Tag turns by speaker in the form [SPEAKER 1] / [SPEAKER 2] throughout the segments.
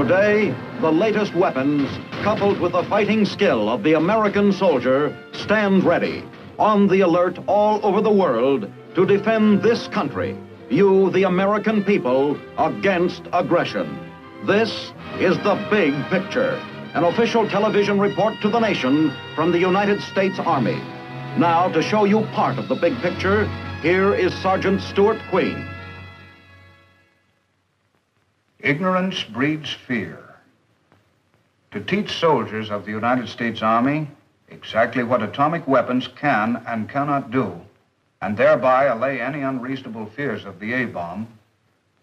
[SPEAKER 1] Today, the latest weapons, coupled with the fighting skill of the American soldier, stand ready, on the alert all over the world to defend this country, you, the American people, against aggression. This is The Big Picture, an official television report to the nation from the United States Army. Now, to show you part of the big picture, here is Sergeant Stuart Queen.
[SPEAKER 2] Ignorance breeds fear. To teach soldiers of the United States Army exactly what atomic weapons can and cannot do, and thereby allay any unreasonable fears of the A-bomb,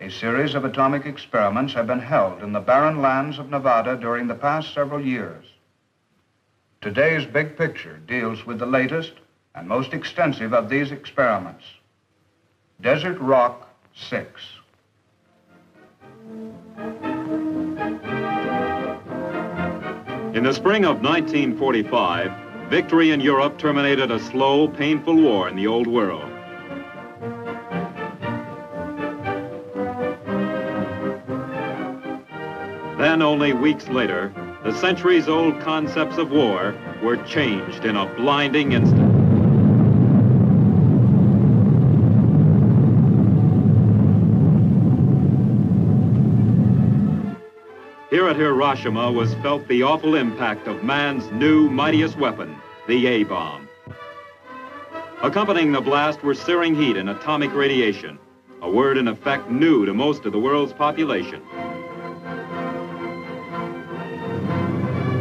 [SPEAKER 2] a series of atomic experiments have been held in the barren lands of Nevada during the past several years. Today's big picture deals with the latest and most extensive of these experiments, Desert Rock 6.
[SPEAKER 3] In the spring of 1945, victory in Europe terminated a slow, painful war in the old world. Then, only weeks later, the centuries-old concepts of war were changed in a blinding instant. Here at Hiroshima was felt the awful impact of man's new, mightiest weapon, the A-bomb. Accompanying the blast were searing heat and atomic radiation, a word in effect new to most of the world's population.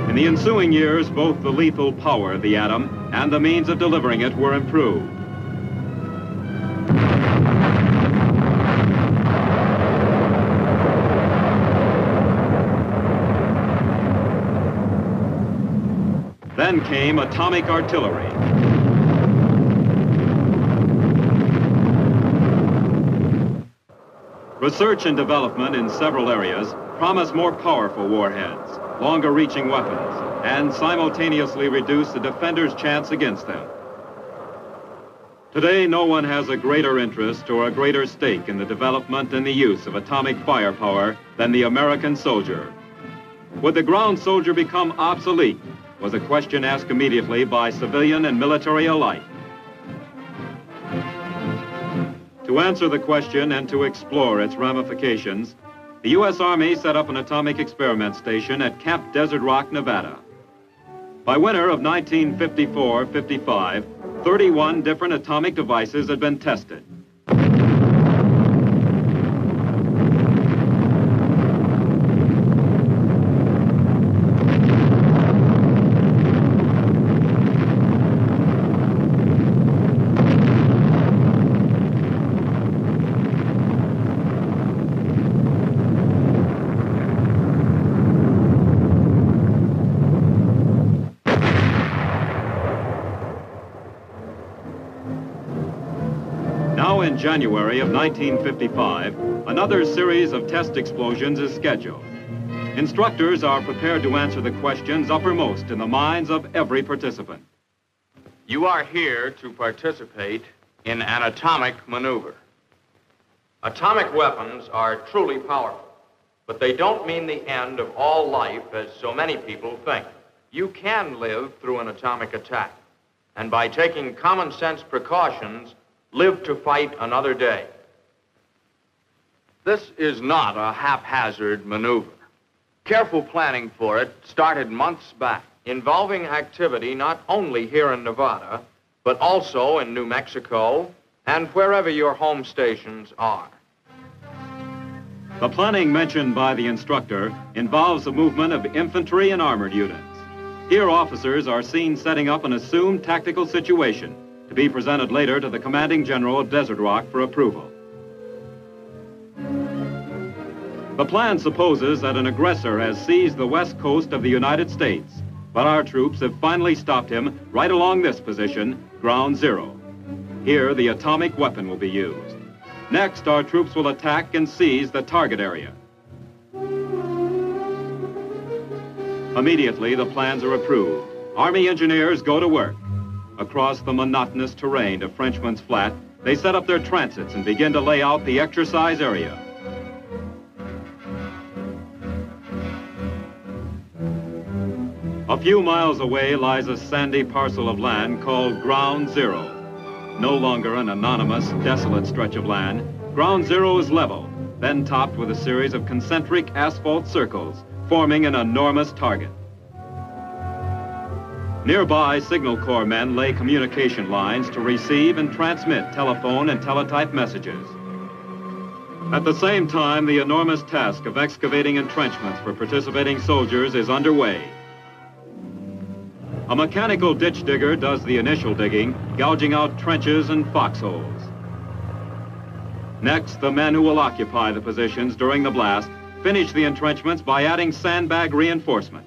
[SPEAKER 3] In the ensuing years, both the lethal power of the atom and the means of delivering it were improved. Then came atomic artillery. Research and development in several areas promise more powerful warheads, longer-reaching weapons, and simultaneously reduce the defender's chance against them. Today, no one has a greater interest or a greater stake in the development and the use of atomic firepower than the American soldier. Would the ground soldier become obsolete? Was a question asked immediately by civilian and military alike. To answer the question and to explore its ramifications, the U.S. Army set up an atomic experiment station at Camp Desert Rock, Nevada. By winter of 1954-55, 31 different atomic devices had been tested. Now in January of 1955, another series of test explosions is scheduled. Instructors are prepared to answer the questions uppermost in the minds of every participant.
[SPEAKER 4] You are here to participate in an atomic maneuver. Atomic weapons are truly powerful, but they don't mean the end of all life as so many people think. You can live through an atomic attack, and by taking common sense precautions, live to fight another day. This is not a haphazard maneuver. Careful planning for it started months back, involving activity not only here in Nevada, but also in New Mexico and wherever your home stations are.
[SPEAKER 3] The planning mentioned by the instructor involves the movement of infantry and armored units. Here, officers are seen setting up an assumed tactical situation to be presented later to the commanding general of Desert Rock for approval. The plan supposes that an aggressor has seized the west coast of the United States, but our troops have finally stopped him right along this position, ground zero. Here, the atomic weapon will be used. Next, our troops will attack and seize the target area. Immediately, the plans are approved. Army engineers go to work. Across the monotonous terrain of Frenchman's Flat, they set up their transits and begin to lay out the exercise area. few miles away lies a sandy parcel of land called Ground Zero. No longer an anonymous, desolate stretch of land, Ground Zero is level, then topped with a series of concentric asphalt circles, forming an enormous target. Nearby, Signal Corps men lay communication lines to receive and transmit telephone and teletype messages. At the same time, the enormous task of excavating entrenchments for participating soldiers is underway. A mechanical ditch digger does the initial digging, gouging out trenches and foxholes. Next, the men who will occupy the positions during the blast finish the entrenchments by adding sandbag reinforcement.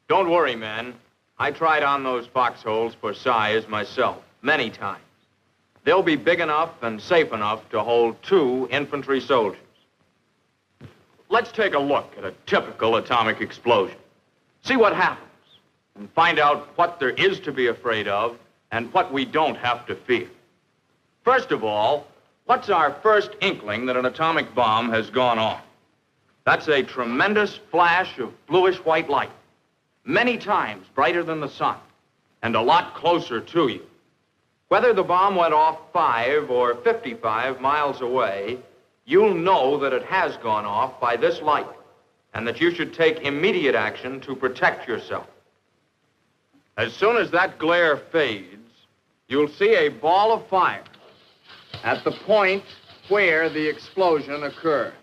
[SPEAKER 4] Don't worry, men. I tried on those foxholes for size myself, many times. They'll be big enough and safe enough to hold 2 infantry soldiers. Let's take a look at a typical atomic explosion. See what happens, and find out what there is to be afraid of and what we don't have to fear. First of all, what's our first inkling that an atomic bomb has gone off? That's a tremendous flash of bluish-white light, many times brighter than the sun, and a lot closer to you. Whether the bomb went off 5 or 55 miles away, you'll know that it has gone off by this light, and that you should take immediate action to protect yourself. As soon as that glare fades, you'll see a ball of fire at the point where the explosion occurred.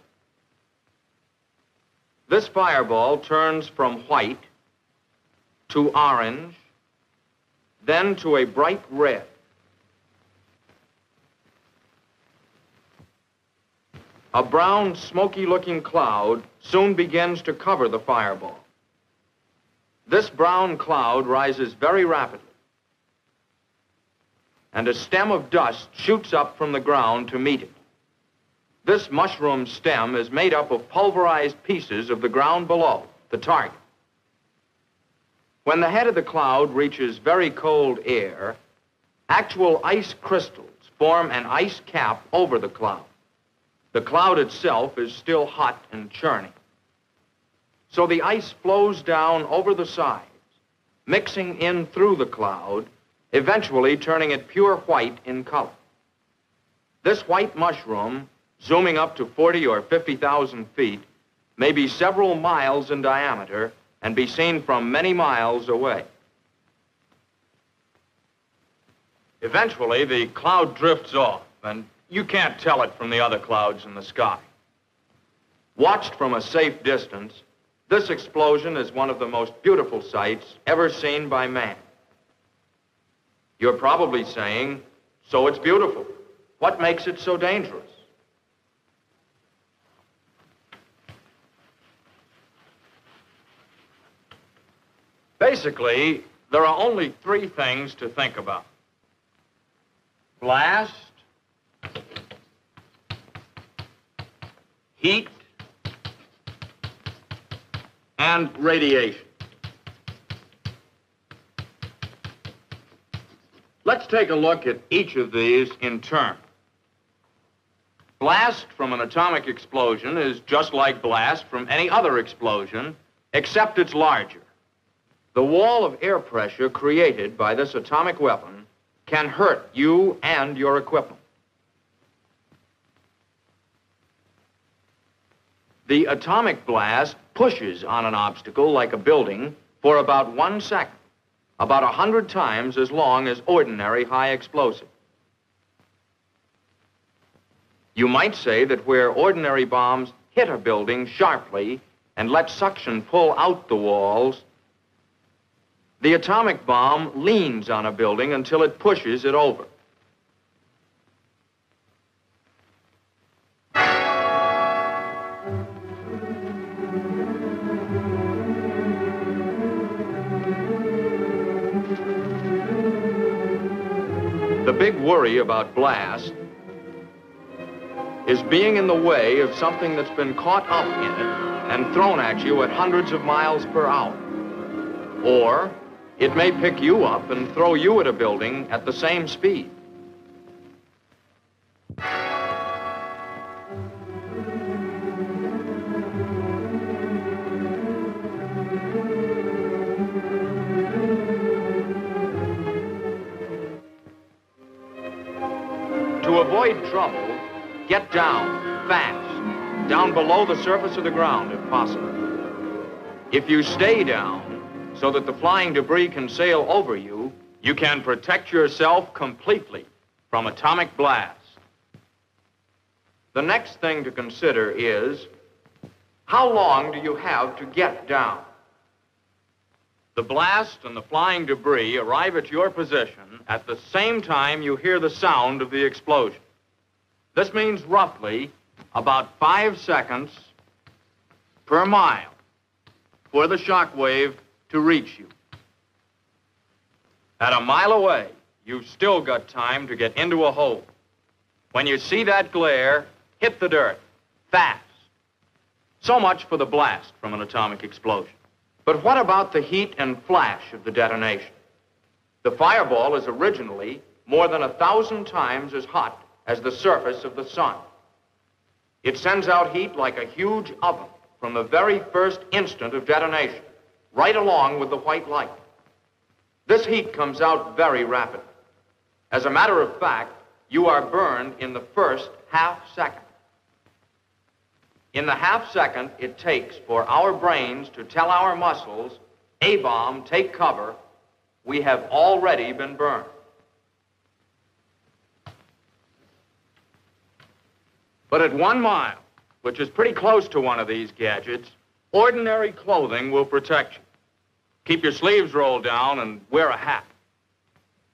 [SPEAKER 4] This fireball turns from white to orange, then to a bright red. A brown, smoky-looking cloud soon begins to cover the fireball. This brown cloud rises very rapidly, and a stem of dust shoots up from the ground to meet it. This mushroom stem is made up of pulverized pieces of the ground below, the target. When the head of the cloud reaches very cold air, actual ice crystals form an ice cap over the cloud. The cloud itself is still hot and churning. So the ice flows down over the sides, mixing in through the cloud, eventually turning it pure white in color. This white mushroom, zooming up to 40 or 50,000 feet, may be several miles in diameter and be seen from many miles away. Eventually, the cloud drifts off, and you can't tell it from the other clouds in the sky. Watched from a safe distance, this explosion is one of the most beautiful sights ever seen by man. You're probably saying, so it's beautiful. What makes it so dangerous? Basically, there are only 3 things to think about: blast, heat, and radiation. Let's take a look at each of these in turn. Blast from an atomic explosion is just like blast from any other explosion, except it's larger. The wall of air pressure created by this atomic weapon can hurt you and your equipment. The atomic blast pushes on an obstacle like a building for about 1 second, about 100 times as long as ordinary high explosive. You might say that where ordinary bombs hit a building sharply and let suction pull out the walls, the atomic bomb leans on a building until it pushes it over. The big worry about blast is being in the way of something that's been caught up in it and thrown at you at hundreds of miles per hour. Or it may pick you up and throw you at a building at the same speed. To avoid trouble, get down fast, down below the surface of the ground if possible. If you stay down so that the flying debris can sail over you, you can protect yourself completely from atomic blast. The next thing to consider is, how long do you have to get down? The blast and the flying debris arrive at your position at the same time you hear the sound of the explosion. This means roughly about 5 seconds per mile for the shock wave to reach you. At a mile away, you've still got time to get into a hole. When you see that glare, hit the dirt, fast. So much for the blast from an atomic explosion. But what about the heat and flash of the detonation? The fireball is originally more than 1,000 times as hot as the surface of the sun. It sends out heat like a huge oven from the very first instant of detonation, right along with the white light. This heat comes out very rapidly. As a matter of fact, you are burned in the first half second. In the half second it takes for our brains to tell our muscles, A-bomb, take cover, we have already been burned. But at 1 mile, which is pretty close to one of these gadgets, ordinary clothing will protect you. Keep your sleeves rolled down and wear a hat.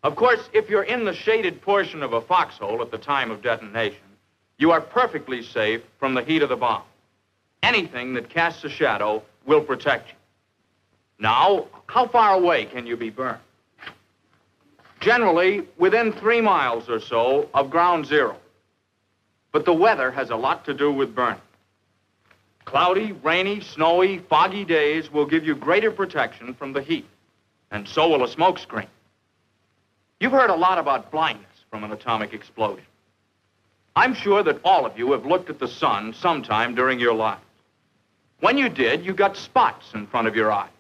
[SPEAKER 4] Of course, if you're in the shaded portion of a foxhole at the time of detonation, you are perfectly safe from the heat of the bomb. Anything that casts a shadow will protect you. Now, how far away can you be burned? Generally, within 3 miles or so of ground zero. But the weather has a lot to do with burning. Cloudy, rainy, snowy, foggy days will give you greater protection from the heat, and so will a smoke screen. You've heard a lot about blindness from an atomic explosion. I'm sure that all of you have looked at the sun sometime during your lives. When you did, you got spots in front of your eyes.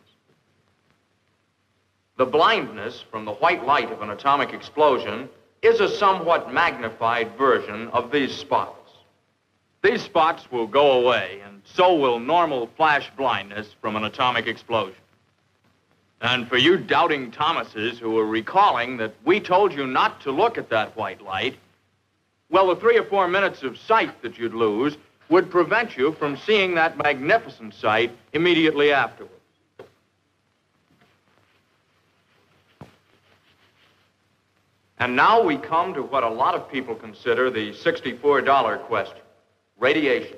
[SPEAKER 4] The blindness from the white light of an atomic explosion is a somewhat magnified version of these spots. These spots will go away, and so will normal flash blindness from an atomic explosion. And for you doubting Thomases who are recalling that we told you not to look at that white light, well, the 3 or 4 minutes of sight that you'd lose would prevent you from seeing that magnificent sight immediately afterwards. And now we come to what a lot of people consider the $64 question, radiation.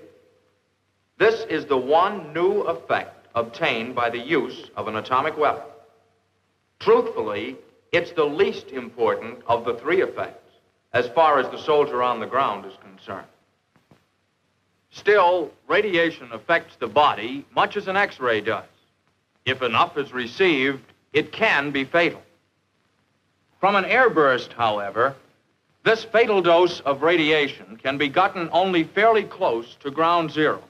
[SPEAKER 4] This is the one new effect obtained by the use of an atomic weapon. Truthfully, it's the least important of the 3 effects, as far as the soldier on the ground is concerned. Still, radiation affects the body much as an X-ray does. If enough is received, it can be fatal. From an airburst, however, this fatal dose of radiation can be gotten only fairly close to ground zero,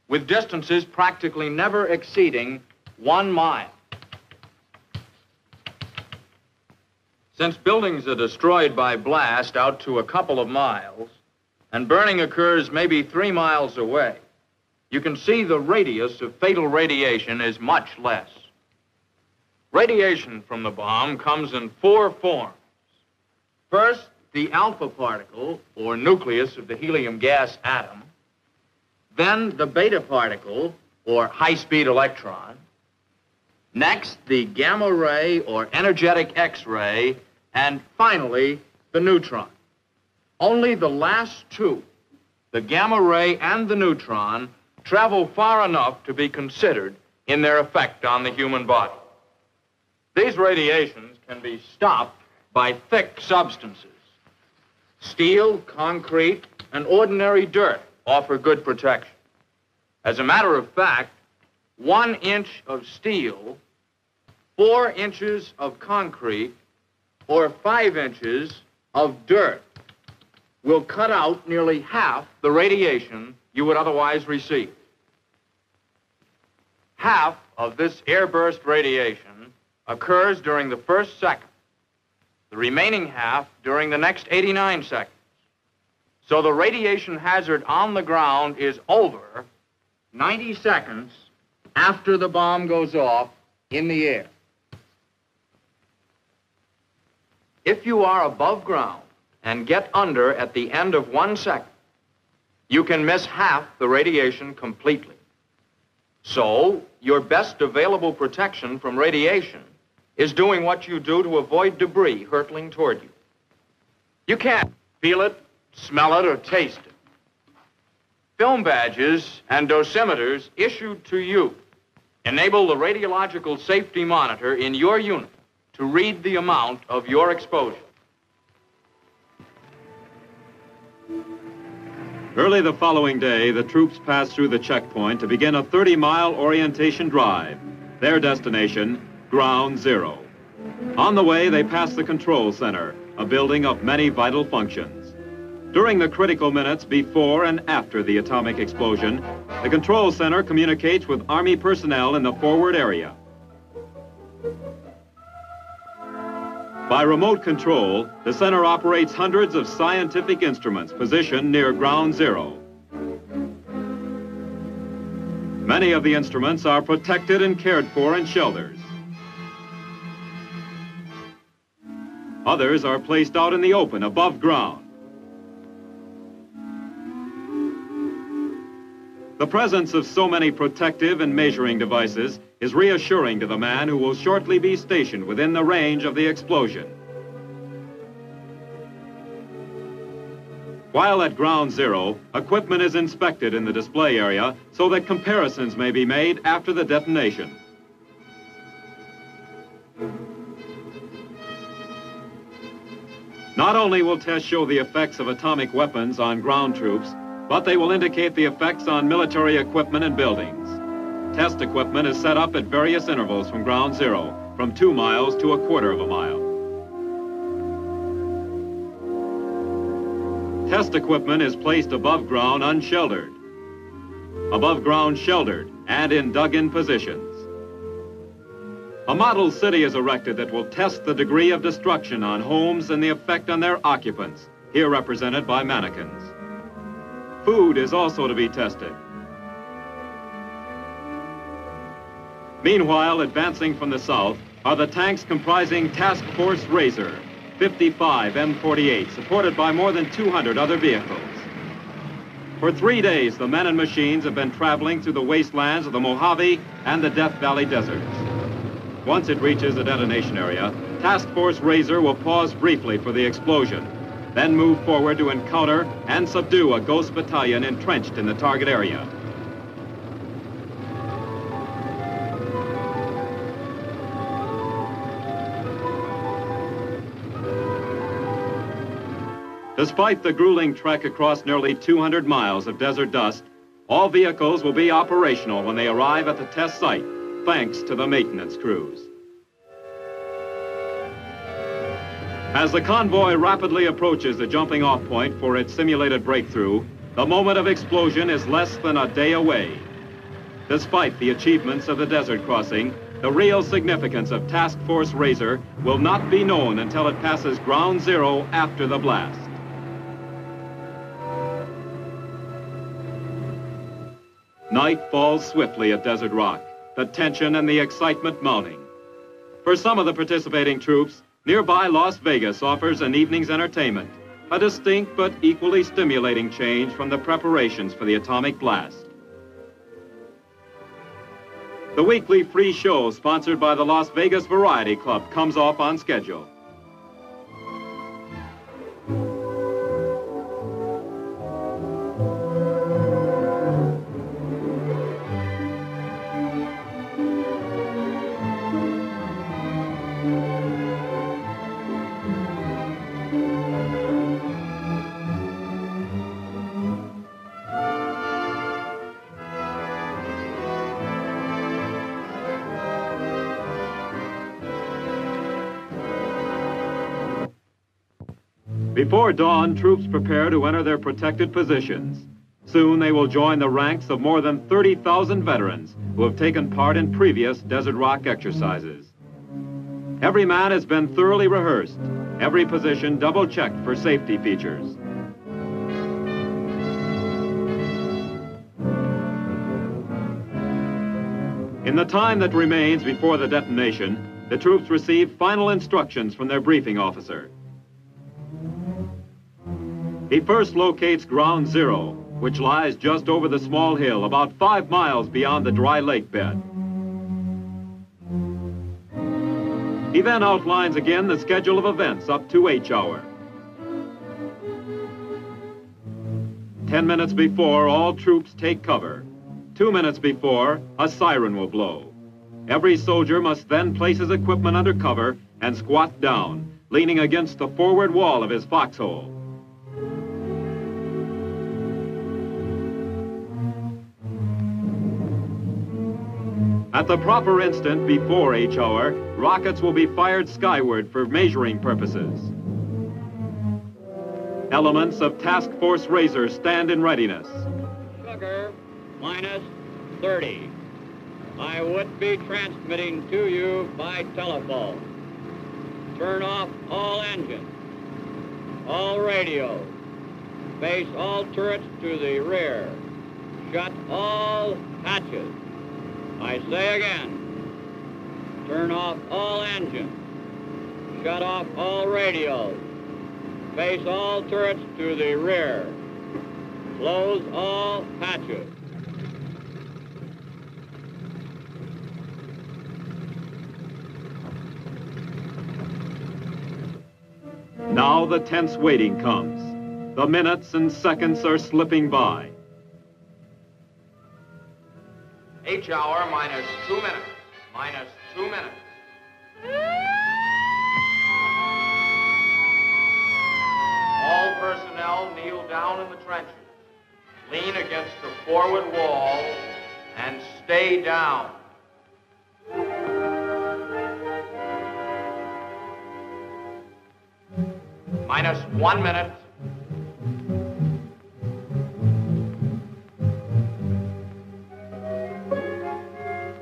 [SPEAKER 4] with distances practically never exceeding 1 mile. Since buildings are destroyed by blast out to a couple of miles, and burning occurs maybe 3 miles away, you can see the radius of fatal radiation is much less. Radiation from the bomb comes in 4 forms. First, the alpha particle, or nucleus of the helium gas atom. Then the beta particle, or high-speed electron. Next, the gamma ray, or energetic X-ray. And finally, the neutron. Only the last 2, the gamma ray and the neutron, travel far enough to be considered in their effect on the human body. These radiations can be stopped by thick substances. Steel, concrete, and ordinary dirt offer good protection. As a matter of fact, 1 inch of steel, 4 inches of concrete, or 5 inches of dirt will cut out nearly half the radiation you would otherwise receive. Half of this airburst radiation occurs during the first second, the remaining half during the next 89 seconds. So the radiation hazard on the ground is over 90 seconds after the bomb goes off in the air. If you are above ground and get under at the end of 1 second, you can miss half the radiation completely. So, your best available protection from radiation is doing what you do to avoid debris hurtling toward you. You can't feel it, smell it, or taste it. Film badges and dosimeters issued to you enable the radiological safety monitor in your unit to read the amount of your exposure.
[SPEAKER 3] Early the following day, the troops passed through the checkpoint to begin a 30-mile orientation drive. Their destination, Ground Zero. On the way, they passed the control center, a building of many vital functions. During the critical minutes before and after the atomic explosion, the control center communicates with Army personnel in the forward area. By remote control, the center operates hundreds of scientific instruments positioned near Ground Zero. Many of the instruments are protected and cared for in shelters. Others are placed out in the open above ground. The presence of so many protective and measuring devices is reassuring to the man who will shortly be stationed within the range of the explosion. While at Ground Zero, equipment is inspected in the display area so that comparisons may be made after the detonation. Not only will tests show the effects of atomic weapons on ground troops, but they will indicate the effects on military equipment and buildings. Test equipment is set up at various intervals from Ground Zero, from 2 miles to 1/4 of a mile. Test equipment is placed above ground unsheltered, above ground sheltered, and in dug-in positions. A model city is erected that will test the degree of destruction on homes and the effect on their occupants, here represented by mannequins. Food is also to be tested. Meanwhile, advancing from the south are the tanks comprising Task Force Razor, 55 M48, supported by more than 200 other vehicles. For 3 days, the men and machines have been traveling through the wastelands of the Mojave and the Death Valley deserts. Once it reaches the detonation area, Task Force Razor will pause briefly for the explosion, then move forward to encounter and subdue a ghost battalion entrenched in the target area. Despite the grueling trek across nearly 200 miles of desert dust, all vehicles will be operational when they arrive at the test site, thanks to the maintenance crews. As the convoy rapidly approaches the jumping-off point for its simulated breakthrough, the moment of explosion is less than a day away. Despite the achievements of the desert crossing, the real significance of Task Force Razor will not be known until it passes Ground Zero after the blast. Night falls swiftly at Desert Rock, the tension and the excitement mounting. For some of the participating troops, nearby Las Vegas offers an evening's entertainment, a distinct but equally stimulating change from the preparations for the atomic blast. The weekly free show sponsored by the Las Vegas Variety Club comes off on schedule. Before dawn, troops prepare to enter their protected positions. Soon they will join the ranks of more than 30,000 veterans who have taken part in previous Desert Rock exercises. Every man has been thoroughly rehearsed, every position double-checked for safety features. In the time that remains before the detonation, the troops receive final instructions from their briefing officer. He first locates Ground Zero, which lies just over the small hill about 5 miles beyond the dry lake bed. He then outlines again the schedule of events up to H hour. 10 minutes before, all troops take cover. 2 minutes before, a siren will blow. Every soldier must then place his equipment under cover and squat down, leaning against the forward wall of his foxhole. At the proper instant before H hour, rockets will be fired skyward for measuring purposes. Elements of Task Force Razor stand in readiness.
[SPEAKER 5] Sugar, minus 30. I would be transmitting to you by telephone. Turn off all engines, all radios. Face all turrets to the rear. Shut all hatches. I say again, turn off all engines, shut off all radios, face all turrets to the rear, close all hatches.
[SPEAKER 3] Now the tense waiting comes. The minutes and seconds are slipping by.
[SPEAKER 4] H hour minus 2 minutes. Minus 2 minutes. All personnel kneel down in the trenches. Lean against the forward wall and stay down. Minus 1 minute.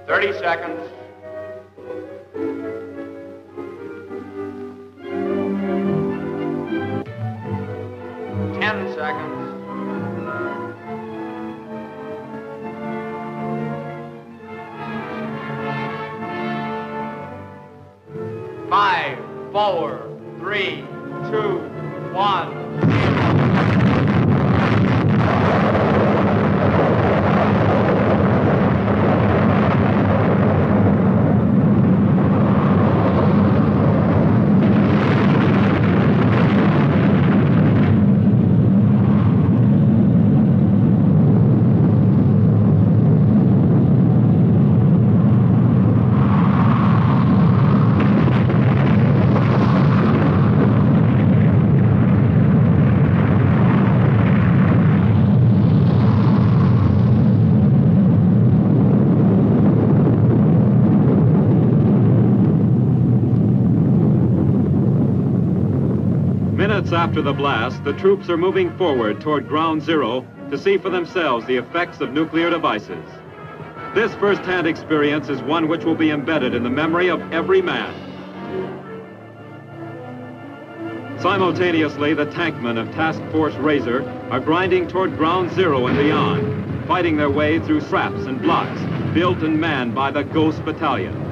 [SPEAKER 4] Thirty seconds. 10 seconds. 5, 4, 3, 2, 1.
[SPEAKER 3] Minutes after the blast, the troops are moving forward toward Ground Zero to see for themselves the effects of nuclear devices. This first-hand experience is one which will be embedded in the memory of every man. Simultaneously, the tankmen of Task Force Razor are grinding toward Ground Zero and beyond, fighting their way through traps and blocks built and manned by the Ghost Battalion.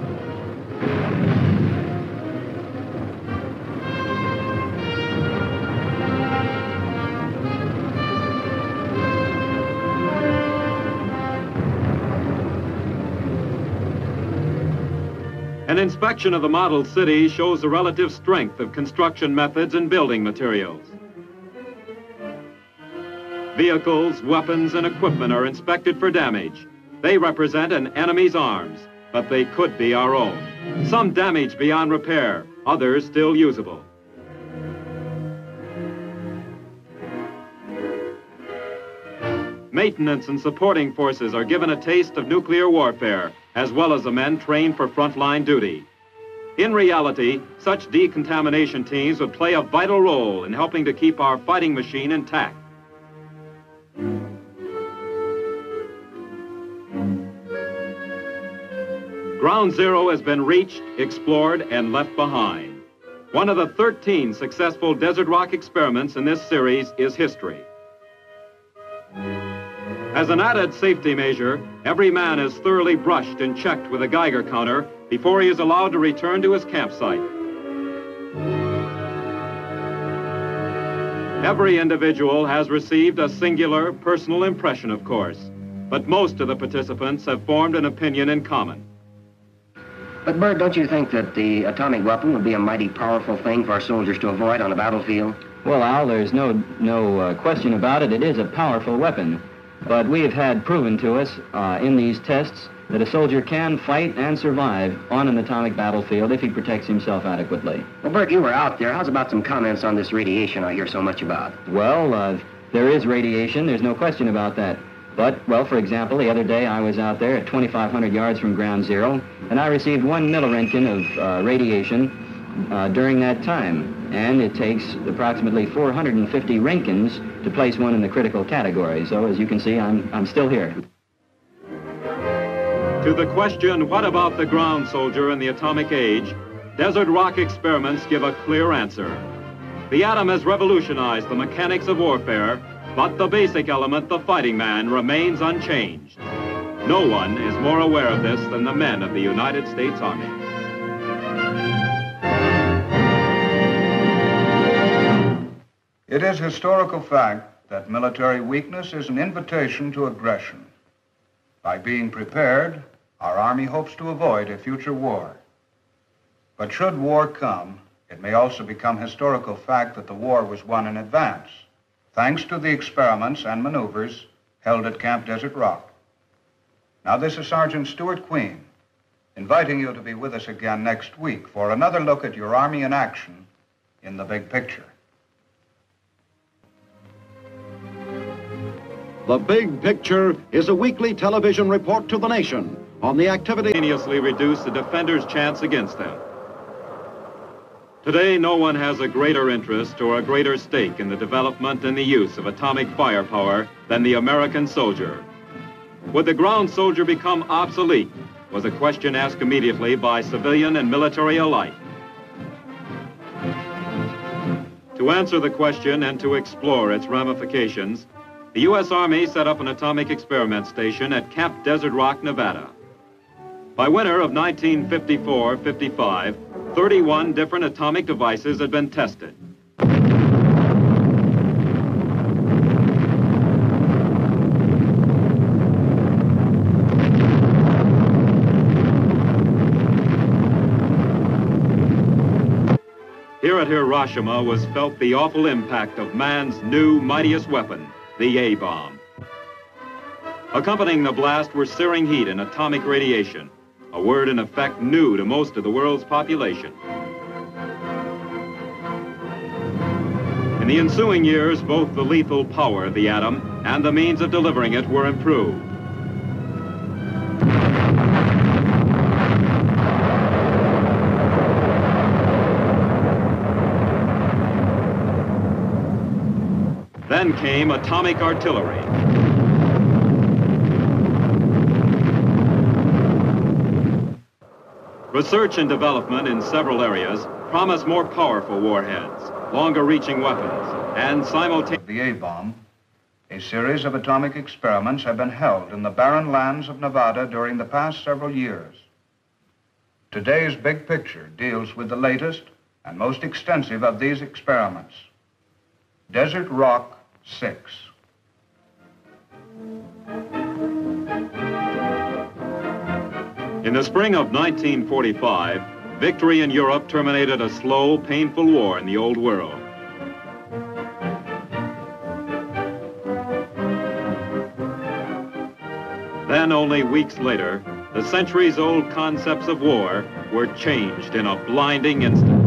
[SPEAKER 3] An inspection of the model city shows the relative strength of construction methods and building materials. Vehicles, weapons, and equipment are inspected for damage. They represent an enemy's arms, but they could be our own. Some damaged beyond repair, others still usable. Maintenance and supporting forces are given a taste of nuclear warfare, as well as the men trained for frontline duty. In reality, such decontamination teams would play a vital role in helping to keep our fighting machine intact. Ground Zero has been reached, explored, and left behind. One of the 13 successful desert rock experiments in this series is history. As an added safety measure, every man is thoroughly brushed and checked with a Geiger counter before he is allowed to return to his campsite. Every individual has received a singular personal impression, of course, but most of the participants have formed an opinion in common.
[SPEAKER 6] But, Bert, don't you think that the atomic weapon would be a mighty powerful thing for our soldiers to avoid on a battlefield?
[SPEAKER 7] Well, Al, there's no question about it. It is a powerful weapon. But we have had proven to us in these tests that a soldier can fight and survive on an atomic battlefield if he protects himself adequately.
[SPEAKER 6] Well, Bert, you were out there. How's about some comments on this radiation I hear so much about?
[SPEAKER 7] Well, there is radiation. There's no question about that. But, well, for example, the other day I was out there at 2,500 yards from ground zero, and I received 1 milliroentgen of radiation during that time. And it takes approximately 450 Roentgens to place one in the critical category. So, as you can see, I'm still here.
[SPEAKER 3] To the question, what about the ground soldier in the atomic age, desert rock experiments give a clear answer. The atom has revolutionized the mechanics of warfare, but the basic element, the fighting man, remains unchanged. No one is more aware of this than the men of the United States Army.
[SPEAKER 2] It is historical fact that military weakness is an invitation to aggression. By being prepared, our Army hopes to avoid a future war. But should war come, it may also become historical fact that the war was won in advance, thanks to the experiments and maneuvers held at Camp Desert Rock. Now, this is Sergeant Stuart Queen, inviting you to be with us again next week for another look at your Army in action in the big picture.
[SPEAKER 1] The Big Picture is a weekly television report to the nation on the activity
[SPEAKER 3] Instantaneously reduce the defender's chance against them. Today, no one has a greater interest or a greater stake in the development and the use of atomic firepower than the American soldier. Would the ground soldier become obsolete? Was a question asked immediately by civilian and military alike. To answer the question and to explore its ramifications, the U.S. Army set up an atomic experiment station at Camp Desert Rock, Nevada. By winter of 1954-55, 31 different atomic devices had been tested. Here at Hiroshima was felt the awful impact of man's new, mightiest weapon, the A-bomb. Accompanying the blast were searing heat and atomic radiation, a word in effect new to most of the world's population. In the ensuing years, both the lethal power of the atom and the means of delivering it were improved. Then came atomic artillery. Research and development in several areas promise more powerful warheads, longer-reaching weapons, and simultaneously...
[SPEAKER 2] The A-bomb, a series of atomic experiments have been held in the barren lands of Nevada during the past several years. Today's big picture deals with the latest and most extensive of these experiments, Desert Rock 6.
[SPEAKER 3] In the spring of 1945, victory in Europe terminated a slow, painful war in the Old World. Then, only weeks later, the centuries-old concepts of war were changed in a blinding instant.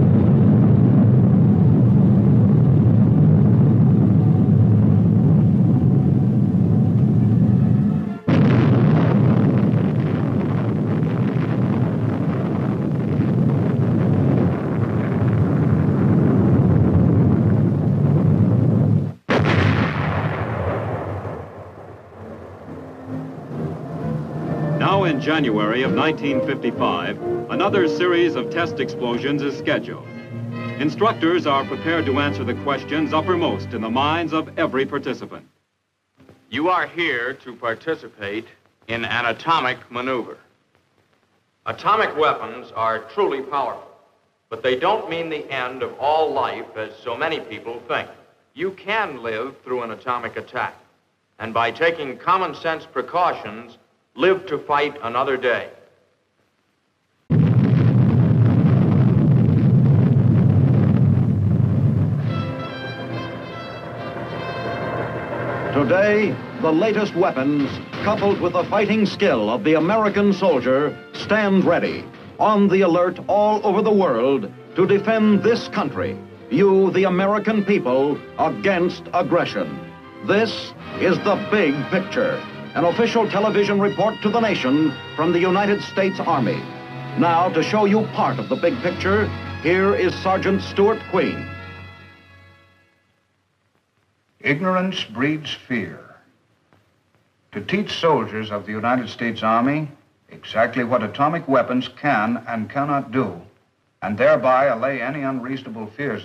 [SPEAKER 3] In January of 1955, another series of test explosions is scheduled. Instructors are prepared to answer the questions uppermost in the minds of every participant.
[SPEAKER 4] You are here to participate in an atomic maneuver. Atomic weapons are truly powerful, but they don't mean the end of all life as so many people think. You can live through an atomic attack, and by taking common sense precautions, live to fight another day.
[SPEAKER 1] Today, the latest weapons, coupled with the fighting skill of the American soldier, stand ready, on the alert all over the world to defend this country, you, the American people, against aggression. This is the big picture, an official television report to the nation from the United States Army. Now, to show you part of the big picture, here is Sergeant Stuart Queen.
[SPEAKER 2] Ignorance breeds fear. To teach soldiers of the United States Army exactly what atomic weapons can and cannot do, and thereby allay any unreasonable fears